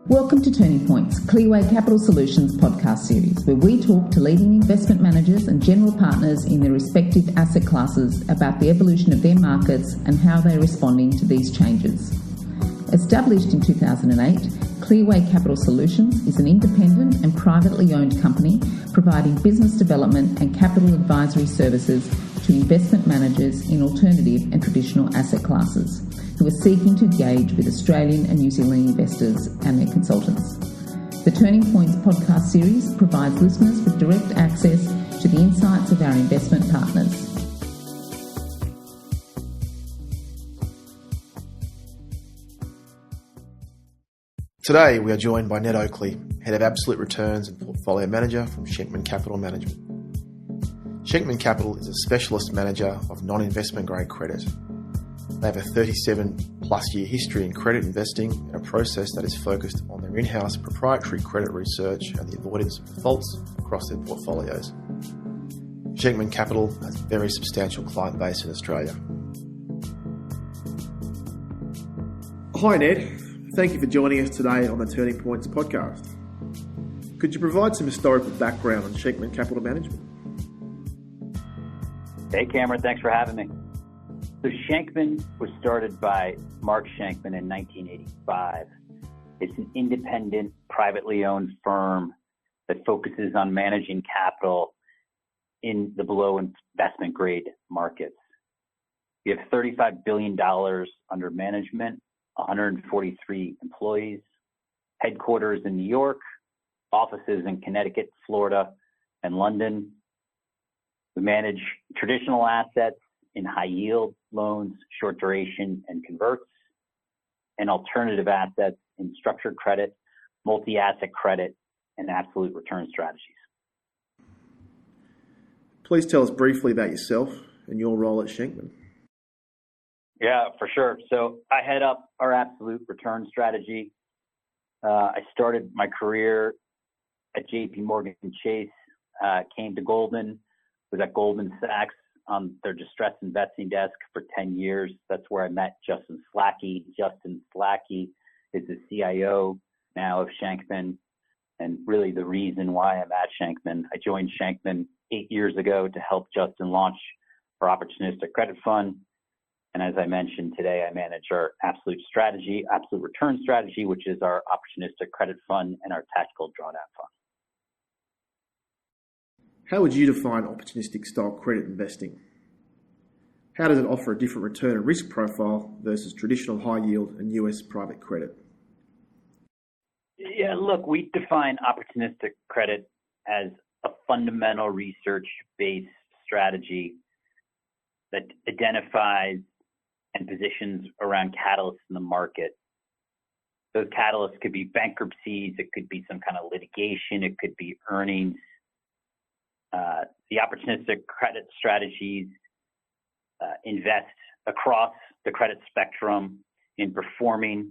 Welcome to Turning Point's Clearway Capital Solutions podcast series, where we talk to leading investment managers and general partners in their respective asset classes about the evolution of their markets and how they're responding to these changes. Established in 2008, Clearway Capital Solutions is an independent and privately owned company providing business development and capital advisory services to investment managers in alternative and traditional asset classes who are seeking to engage with Australian and New Zealand investors and their consultants. The Turning Points podcast series provides listeners with direct access to the insights of our investment partners. Today, we are joined by Ned Oakley, Head of Absolute Returns and Portfolio Manager from Shenkman Capital Management. Shenkman Capital is a specialist manager of non-investment grade credit. They have a 37-plus year history in credit investing and a process that is focused on their in-house proprietary credit research and the avoidance of defaults across their portfolios. Shenkman Capital has a very substantial client base in Australia. Hi Ned, thank you for joining us today on the Turning Points podcast. Could you provide some historical background on Shenkman Capital Management? Hey Cameron, thanks for having me. So Shenkman was started by Mark Shenkman in 1985. It's an independent, privately owned firm that focuses on managing capital in the below investment grade markets. We have $35 billion under management, 143 employees, headquarters in New York, offices in Connecticut, Florida, and London. We manage traditional assets in high yield loans, short duration and converts, and alternative assets in structured credit, multi-asset credit, and absolute return strategies. Please tell us briefly about yourself and your role at Shenkman. Yeah, for sure. So I head up our absolute return strategy. I started my career at JP Morgan Chase, came to Goldman, was at Goldman Sachs on their distressed investing desk for 10 years. That's where I met Justin Slackey. Justin Slackey is the CIO now of Shenkman, and really the reason why I'm at Shenkman. I joined Shenkman 8 years ago to help Justin launch our opportunistic credit fund. And as I mentioned today, I manage our absolute return strategy, which is our opportunistic credit fund and our tactical drawdown fund. How would you define opportunistic style credit investing? How does it offer a different return and risk profile versus traditional high yield and US private credit? Yeah, look, we define opportunistic credit as a fundamental research-based strategy that identifies and positions around catalysts in the market. Those catalysts could be bankruptcies, it could be some kind of litigation, it could be earnings. The opportunistic credit strategies invest across the credit spectrum in performing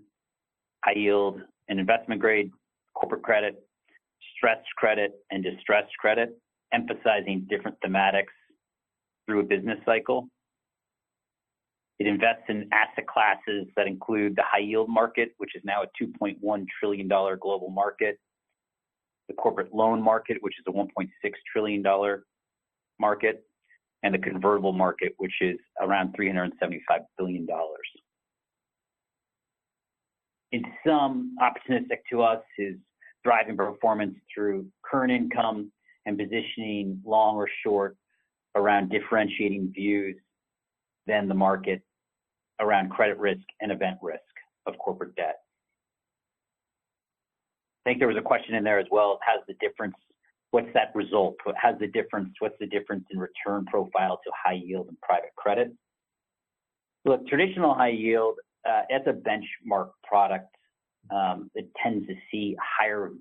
high yield and investment grade, corporate credit, stressed credit, and distressed credit, emphasizing different thematics through a business cycle. It invests in asset classes that include the high yield market, which is now a $2.1 trillion global market, the corporate loan market, which is a $1.6 trillion market, and the convertible market, which is around $375 billion. In sum, opportunistic to us is driving performance through current income and positioning long or short around differentiating views than the market around credit risk and event risk of corporate debt. I think there was a question in there as well. How's the difference? What's that result? What's the difference in return profile to high yield and private credit? Look, traditional high yield, it's a benchmark product. It tends to see higher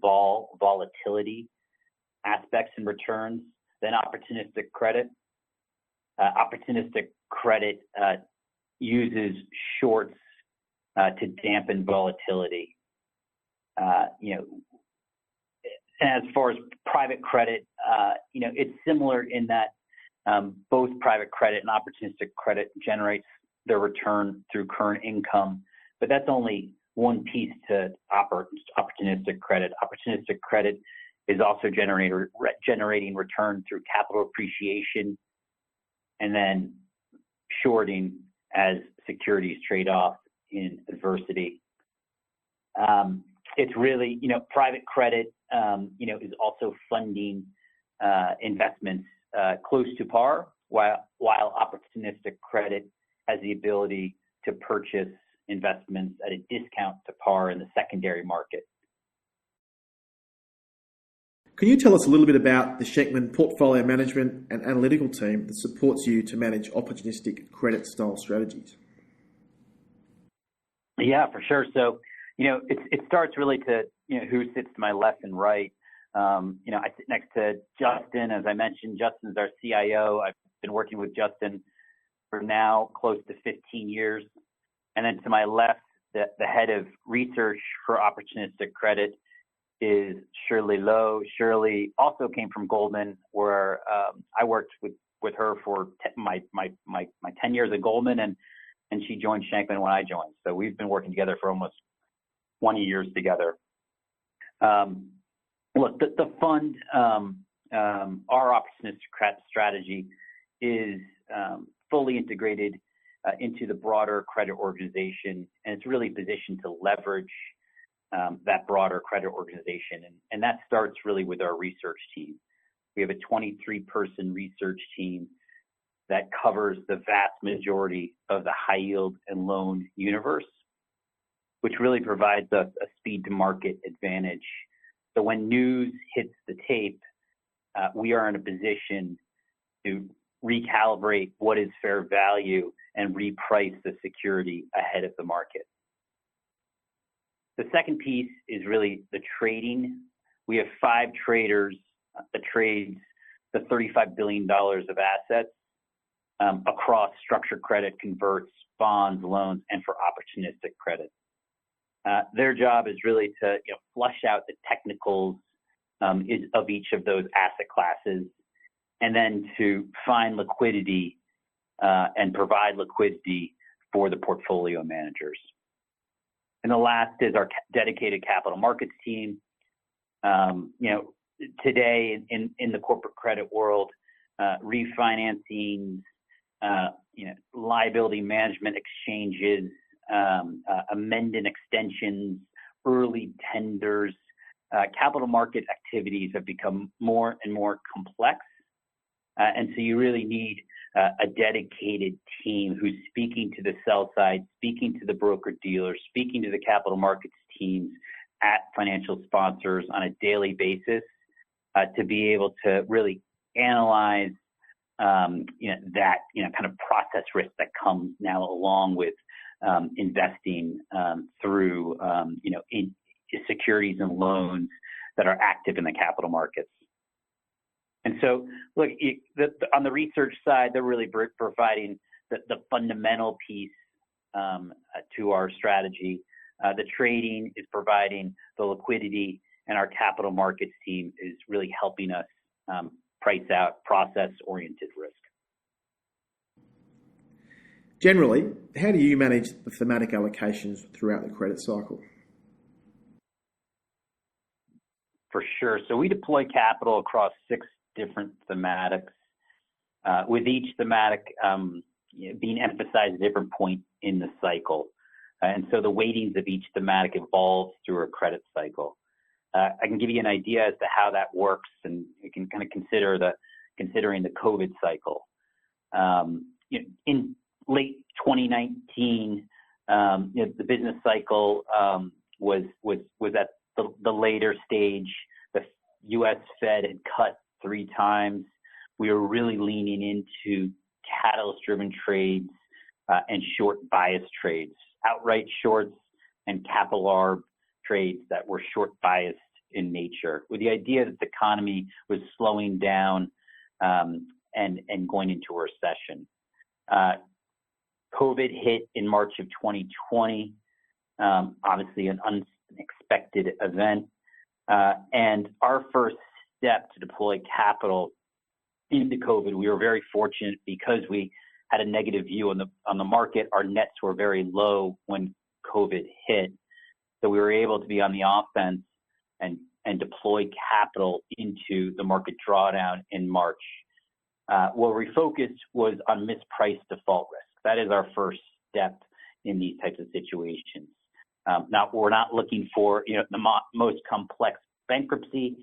volatility aspects in returns than opportunistic credit. Opportunistic credit uses shorts to dampen volatility. As far as private credit, it's similar in that both private credit and opportunistic credit generates their return through current income, but that's only one piece to opportunistic credit. Opportunistic credit is also generating return through capital appreciation and then shorting as securities trade off in adversity. It's really, private credit, is also funding investments close to par, while opportunistic credit has the ability to purchase investments at a discount to par in the secondary market. Can you tell us a little bit about the Shenkman portfolio management and analytical team that supports you to manage opportunistic credit style strategies? Yeah, for sure. So, it starts really to, who sits to my left and right. I sit next to Justin. As I mentioned, Justin's our CIO. I've been working with Justin for now close to 15 years. And then to my left, the head of research for opportunistic credit is Shirley Lowe. Shirley also came from Goldman, where I worked with her for my 10 years at Goldman, and she joined Shenkman when I joined. So we've been working together for almost 20 years together. Look, the fund, our opportunistic credit strategy is fully integrated into the broader credit organization, and it's really positioned to leverage that broader credit organization. And that starts really with our research team. We have a 23-person research team that covers the vast majority of the high yield and loan universe, which really provides us a speed to market advantage. So when news hits the tape, we are in a position to recalibrate what is fair value and reprice the security ahead of the market. The second piece is really the trading. We have 5 traders that trades the $35 billion of assets across structured credit, converts, bonds, loans, and for opportunistic credit. Their job is really to flush out the technicals of each of those asset classes, and then to find liquidity and provide liquidity for the portfolio managers. And the last is our dedicated capital markets team. Today in the corporate credit world, refinancing, liability management exchanges, amend and extensions, early tenders, capital market activities have become more and more complex. And so you really need a dedicated team who's speaking to the sell side, speaking to the broker dealers, speaking to the capital markets teams at financial sponsors on a daily basis to be able to really analyze that kind of process risk that comes now along with investing through in securities and loans that are active in the capital markets. And so, look, on the research side, they're really providing the fundamental piece to our strategy. The trading is providing the liquidity, and our capital markets team is really helping us price out process-oriented risk. Generally, how do you manage the thematic allocations throughout the credit cycle? For sure. So we deploy capital across 6 different thematics, with each thematic being emphasized at a different point in the cycle. And so the weightings of each thematic evolves through a credit cycle. I can give you an idea as to how that works, and you can kind of considering the COVID cycle. In late 2019, the business cycle was at the later stage. The U.S. Fed had cut 3 times. We were really leaning into catalyst-driven trades and short bias trades, outright shorts and capital arb trades that were short biased in nature, with the idea that the economy was slowing down and going into a recession. COVID hit in March of 2020, obviously an unexpected event. And our first step to deploy capital into COVID, we were very fortunate because we had a negative view on the market. Our nets were very low when COVID hit. So we were able to be on the offense and deploy capital into the market drawdown in March. Where we focused was on mispriced default risk. That is our first step in these types of situations. Now, we're not looking for the most complex bankruptcy.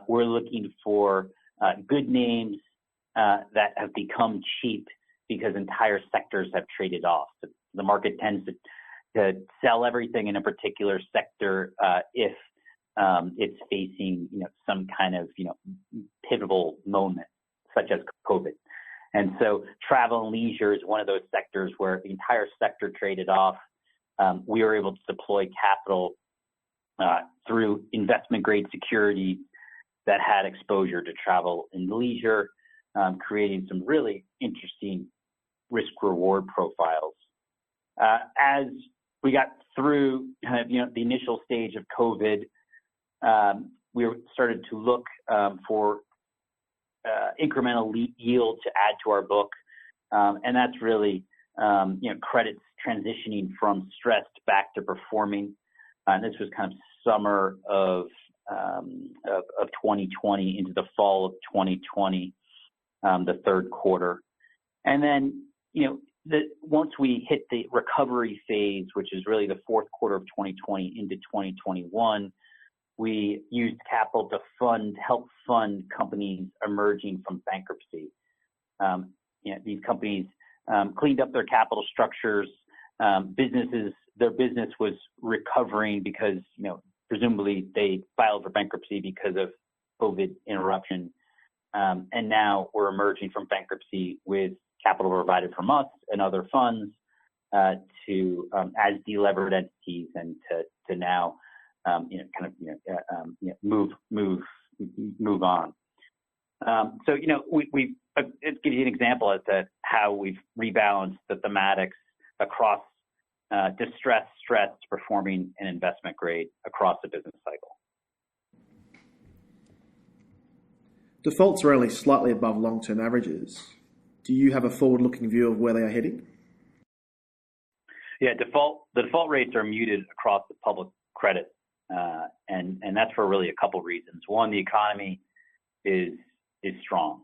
We're looking for good names that have become cheap because entire sectors have traded off. The market tends to sell everything in a particular sector if it's facing some kind of pivotal moment, such as COVID. And so travel and leisure is one of those sectors where the entire sector traded off. We were able to deploy capital through investment grade securities that had exposure to travel and leisure, creating some really interesting risk reward profiles. As we got through the initial stage of COVID, we started to look for incremental yield to add to our book, and that's really credits transitioning from stressed back to performing. And this was kind of summer of 2020 into the fall of 2020, the third quarter, and then once we hit the recovery phase, which is really the fourth quarter of 2020 into 2021. We used capital to help fund companies emerging from bankruptcy. These companies cleaned up their capital structures. Their business was recovering because, presumably they filed for bankruptcy because of COVID interruption. And now we're emerging from bankruptcy with capital provided from us and other funds to as delevered entities and to now move on. So we it gives you an example as to how we've rebalanced the thematics across distressed, stressed, performing, and investment grade across the business cycle. Defaults are only slightly above long-term averages. Do you have a forward-looking view of where they are heading? Yeah, the default rates are muted across the public credit. And that's for really a couple reasons. One, the economy is strong.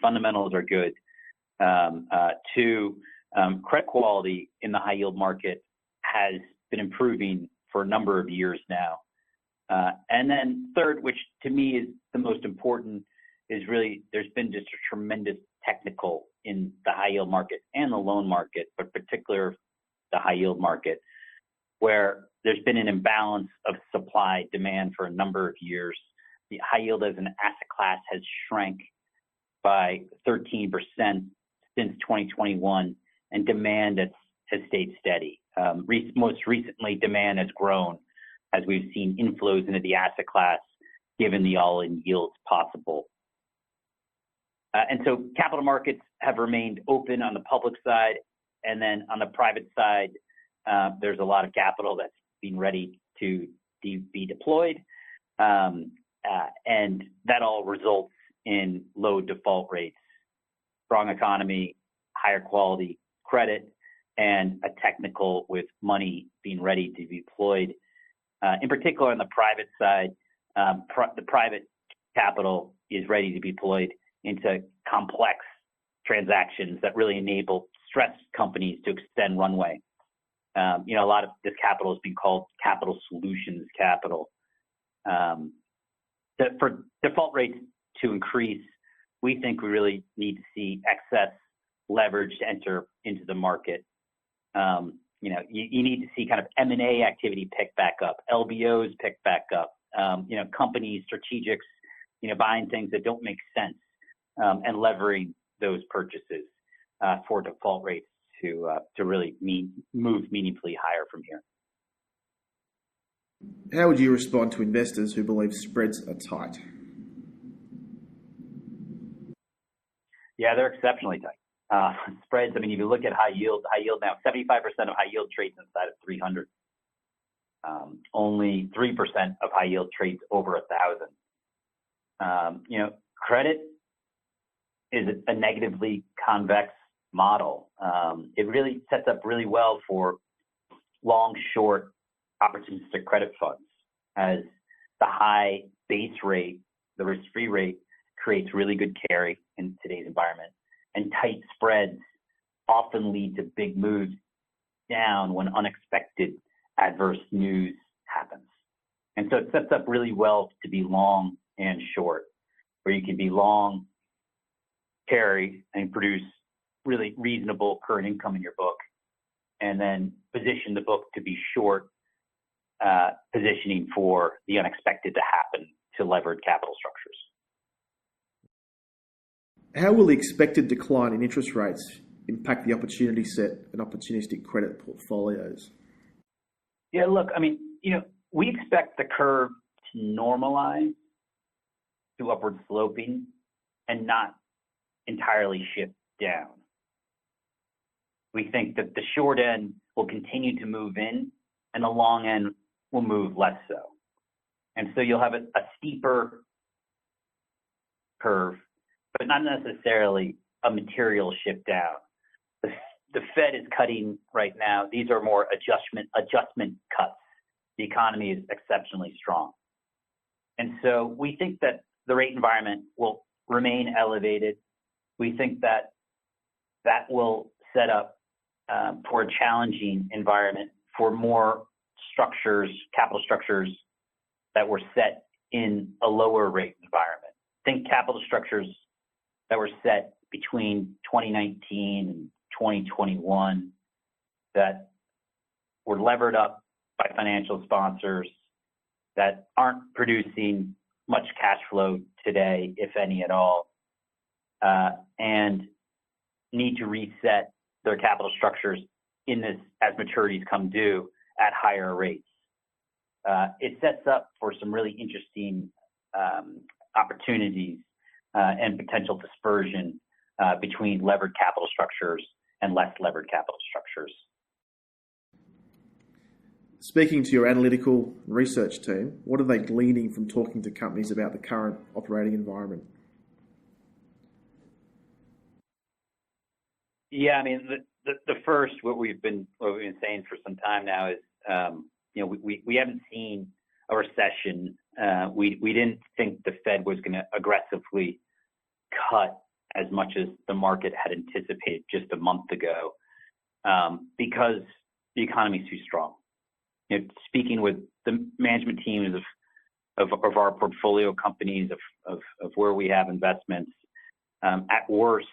Fundamentals are good. Two, credit quality in the high yield market has been improving for a number of years now. And then third, which to me is the most important, is really there's been just a tremendous technical in the high yield market and the loan market, but particularly the high yield market, where there's been an imbalance of supply demand for a number of years. The high yield as an asset class has shrank by 13% since 2021, and demand has stayed steady. Most recently, demand has grown as we've seen inflows into the asset class, given the all-in yields possible. And so capital markets have remained open on the public side, and then on the private side, there's a lot of capital that's been ready to be deployed, and that all results in low default rates, strong economy, higher quality credit, and a technical with money being ready to be deployed. In particular, on the private side, the private capital is ready to be deployed into complex transactions that really enable stressed companies to extend runway. A lot of this capital has been called capital solutions capital. For default rates to increase, we think we really need to see excess leverage to enter into the market. You need to see kind of M&A activity pick back up, LBOs pick back up, companies, strategics, buying things that don't make sense, and levering those purchases for default rates to really move meaningfully higher from here. How would you respond to investors who believe spreads are tight? Yeah, they're exceptionally tight. Spreads, if you look at high yield now, 75% of high yield trades inside of 300. Only 3% of high yield trades over 1,000. Credit is a negatively convex model. It really sets up really well for long, short opportunistic credit funds, as the high base rate, the risk-free rate, creates really good carry in today's environment, and tight spreads often lead to big moves down when unexpected adverse news happens. And so it sets up really well to be long and short, where you can be long carry and produce really reasonable current income in your book, and then position the book to be short, positioning for the unexpected to happen to levered capital structures. How will the expected decline in interest rates impact the opportunity set and opportunistic credit portfolios? Yeah, look, I mean, we expect the curve to normalize to upward sloping and not entirely shift down. We think that the short end will continue to move in and the long end will move less so. And so you'll have a steeper curve, but not necessarily a material shift down. The Fed is cutting right now. These are more adjustment cuts. The economy is exceptionally strong. And so we think that the rate environment will remain elevated. We think that that will set up for a challenging environment for more structures, capital structures that were set in a lower rate environment. Think capital structures that were set between 2019 and 2021 that were levered up by financial sponsors that aren't producing much cash flow today, if any at all, and need to reset their capital structures in this as maturities come due at higher rates. It sets up for some really interesting opportunities and potential dispersion between levered capital structures and less levered capital structures. Speaking to your analytical research team, what are they gleaning from talking to companies about the current operating environment? Yeah, I mean, the first, what we've been saying for some time now is, we haven't seen a recession. We didn't think the Fed was going to aggressively cut as much as the market had anticipated just a month ago, because the economy is too strong. Speaking with the management teams of our portfolio companies of where we have investments, at worst,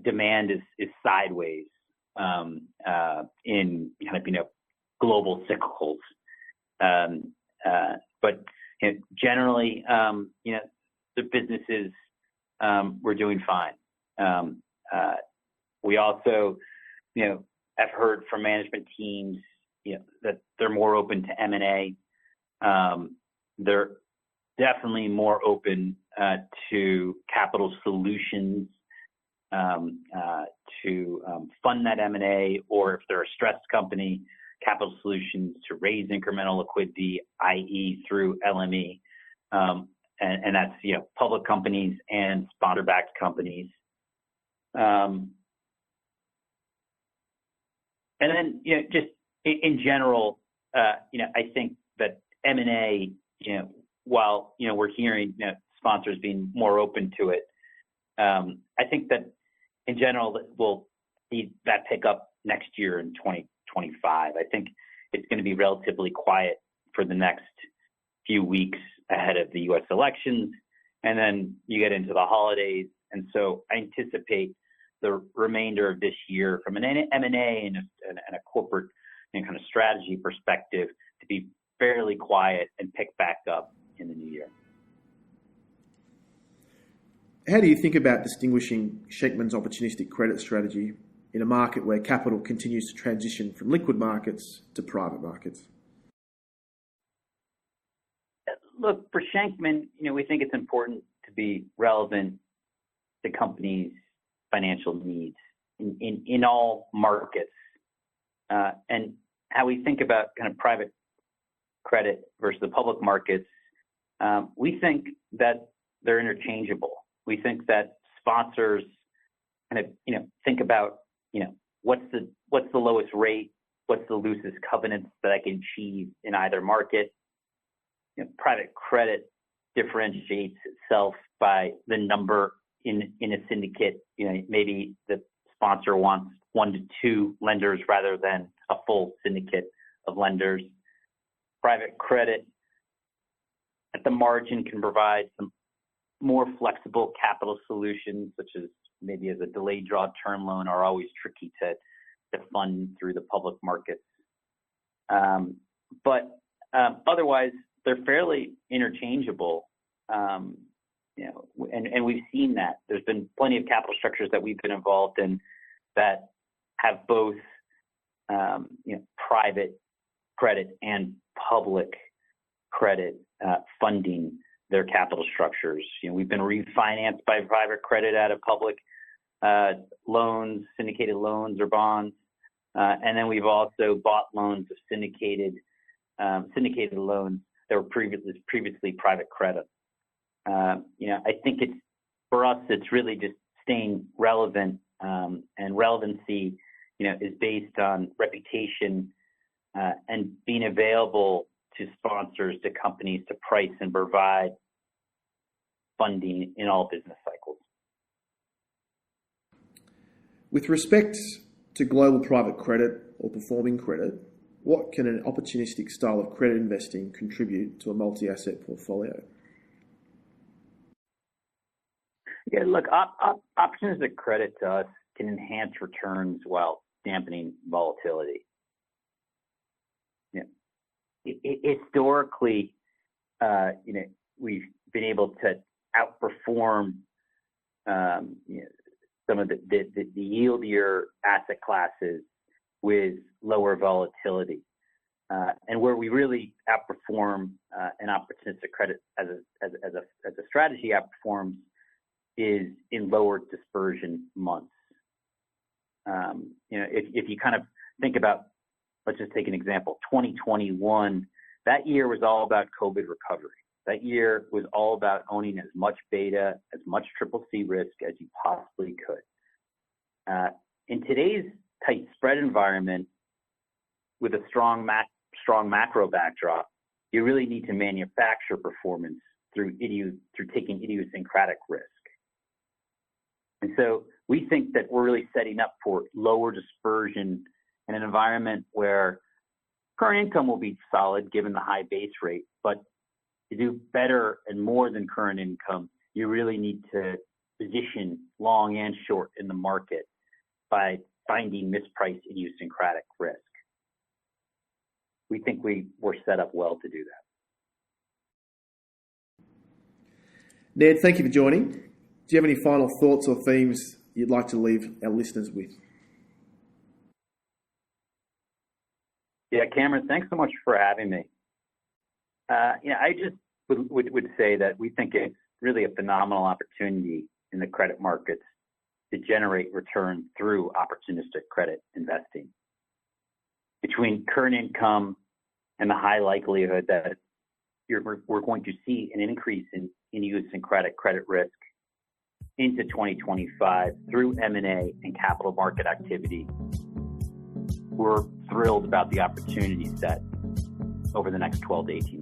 demand is sideways in global cyclicals. But generally, the businesses we're doing fine. We also, have heard from management teams, that they're more open to M&A. They're definitely more open to capital solutions to fund that M&A, or if they're a stressed company, capital solutions to raise incremental liquidity, i.e. through LME. And that's, public companies and sponsor-backed companies. And then, just in general, I think that M&A, while, we're hearing, sponsors being more open to it, I think that in general, we'll see that pick up next year in 2025. I think it's going to be relatively quiet for the next few weeks ahead of the U.S. elections, and then you get into the holidays. And so I anticipate the remainder of this year from an M&A and a corporate kind of strategy perspective to be fairly quiet and pick back up in the new year. How do you think about distinguishing Shenkman's opportunistic credit strategy in a market where capital continues to transition from liquid markets to private markets? Look, for Shenkman, we think it's important to be relevant to companies' financial needs in all markets. And how we think about kind of private credit versus the public markets, we think that they're interchangeable. We think that sponsors kind of, think about, what's the lowest rate what's the loosest covenants that I can achieve in either market. Private credit differentiates itself by the number in a syndicate. Maybe the sponsor wants 1 to 2 lenders rather than a full syndicate of lenders. Private credit at the margin can provide some more flexible capital solutions, such as maybe as a delayed draw term loan, are always tricky to fund through the public markets. But otherwise, they're fairly interchangeable. And we've seen that. There's been plenty of capital structures that we've been involved in that have both private credit and public credit funding their capital structures. We've been refinanced by private credit out of public loans, syndicated loans or bonds, and then we've also bought loans of syndicated loans that were previously private credit. I think for us, it's really just staying relevant, and relevancy, is based on reputation and being available to sponsors, to companies, to price and provide funding in all business cycles. With respect to global private credit or performing credit, what can an opportunistic style of credit investing contribute to a multi-asset portfolio? Yeah, look, opportunistic credit to us can enhance returns while dampening volatility. Historically, we've been able to outperform some of the yieldier asset classes with lower volatility, and where we really outperform an opportunistic credit as a strategy outperforms is in lower dispersion months. If you kind of think about, let's just take an example, 2021, that year was all about COVID recovery. That year was all about owning as much beta, as much triple C risk as you possibly could. In today's tight spread environment, with a strong macro backdrop, you really need to manufacture performance through taking idiosyncratic risk. And so we think that we're really setting up for lower dispersion in an environment where current income will be solid given the high base rate, but to do better and more than current income, you really need to position long and short in the market by finding mispriced idiosyncratic risk. We think we're set up well to do that. Ned, thank you for joining. Do you have any final thoughts or themes you'd like to leave our listeners with? Yeah, Cameron, thanks so much for having me. I just would say that we think it's really a phenomenal opportunity in the credit markets to generate returns through opportunistic credit investing. Between current income and the high likelihood that we're going to see an increase in idiosyncratic credit risk into 2025 through M&A and capital market activity, we're thrilled about the opportunity set over the next 12 to 18